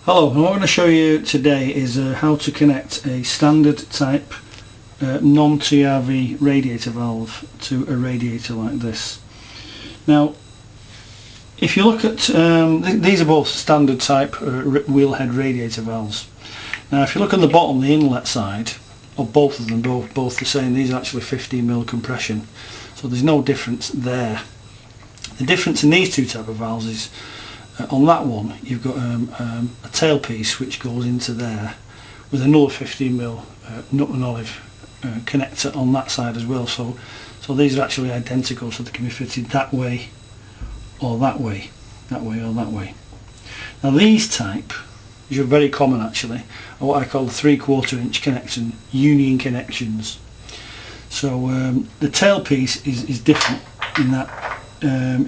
Hello, and what I'm going to show you today is how to connect a standard type non-TRV radiator valve to a radiator like this. Now, if you look at, these are both standard type wheel head radiator valves. Now if you look on the bottom, the inlet side, of both of them, both the same, these are actually 15mm compression, so there's no difference there. The difference in these two type of valves is on that one you've got a tailpiece which goes into there with another 15mm nut and olive connector on that side as well, so these are actually identical, so they can be fitted that way or that way, that way or that way. Now these type, which are very common actually, are what I call the 3/4 inch connection, union connections. So the tailpiece is different in that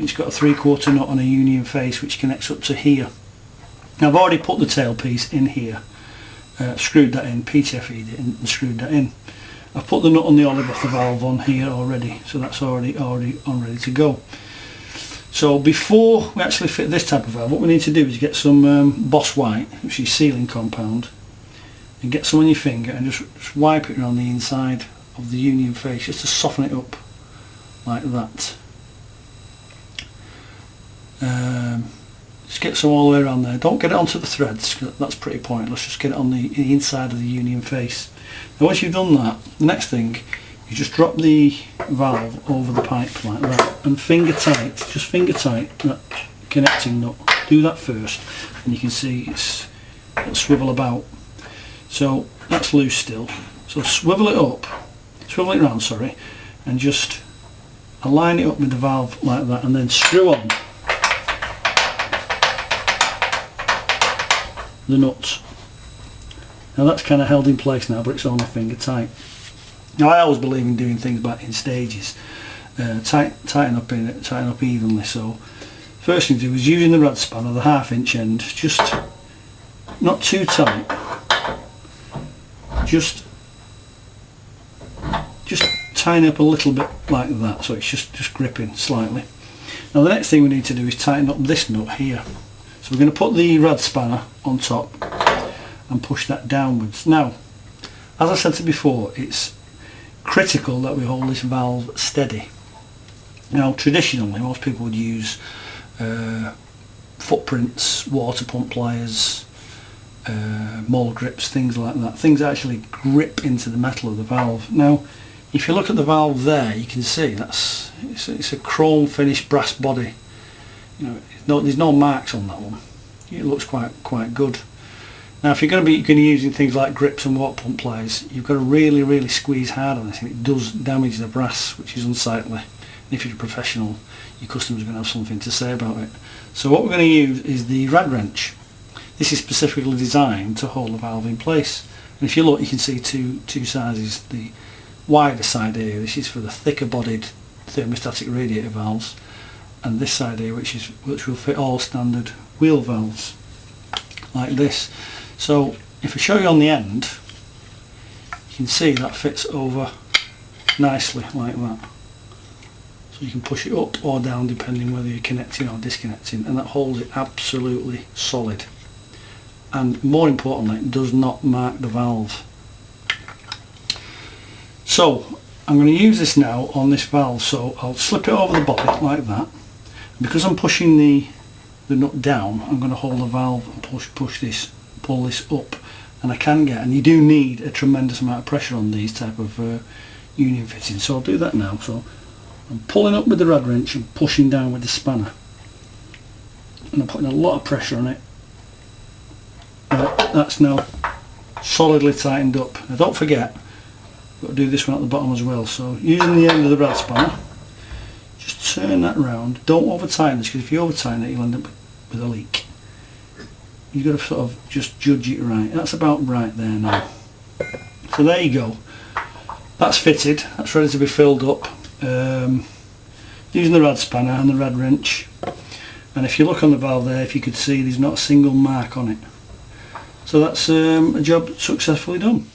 it's got a 3/4 nut on a union face which connects up to here. Now I've already put the tailpiece in here, screwed that in, PTFE'd it and screwed that in. I've put the nut on the olive off the valve on here already, so that's already on ready to go. So before we actually fit this type of valve, what we need to do is get some Boss White, which is sealing compound, and get some on your finger and just wipe it around the inside of the union face just to soften it up like that. Just get some all the way around there. Don't get it onto the threads, cause that's pretty pointless. Just get it on the inside of the union face. Now once you've done that, the next thing, you just drop the valve over the pipe like that and finger tight, just finger tight that connecting nut. Do that first and you can see it'll swivel about. So that's loose still. So swivel it up, swivel it round, sorry, and just align it up with the valve like that and then screw on the nuts. Now that's kind of held in place now, but it's only finger tight. Now I always believe in doing things back in stages, tighten up evenly. So first thing to do is using the rad spanner, the 1/2 inch end, just not too tight, just tighten up a little bit like that, so it's just gripping slightly. Now the next thing we need to do is tighten up this nut here. So we're going to put the rad spanner on top and push that downwards. Now, as I said before, it's critical that we hold this valve steady. Now traditionally most people would use footprints, water pump pliers, mole grips, things like that. Things that actually grip into the metal of the valve. Now if you look at the valve there, you can see it's a chrome finished brass body. You know, there's no marks on that one. It looks quite good. Now if you're going to be using things like grips and water pump pliers, you've got to really squeeze hard on this, and it does damage the brass, which is unsightly. And if you're a professional, your customers are going to have something to say about it. So what we're going to use is the rad wrench. This is specifically designed to hold the valve in place. And if you look, you can see two sizes. The wider side here, this is for the thicker bodied thermostatic radiator valves, and this side here which will fit all standard wheel valves like this. So if I show you on the end, you can see that fits over nicely like that. So you can push it up or down depending whether you're connecting or disconnecting, and that holds it absolutely solid. And more importantly, it does not mark the valve. So I'm going to use this now on this valve, so I'll slip it over the body like that. Because I'm pushing the nut down, I'm going to hold the valve and pull this up, and I can get, and you do need a tremendous amount of pressure on these type of union fittings, so I'll do that now. So I'm pulling up with the rad wrench and pushing down with the spanner, and I'm putting a lot of pressure on it. That's now solidly tightened up. Now don't forget, I've got to do this one at the bottom as well. So using the end of the rad spanner, just turn that round. Don't over tighten this, because if you over tighten it you'll end up with a leak. You've got to sort of just judge it right. That's about right there now. So there you go. That's fitted. That's ready to be filled up. Using the rad spanner and the rad wrench. And if you look on the valve there, if you could see, there's not a single mark on it. So that's a job successfully done.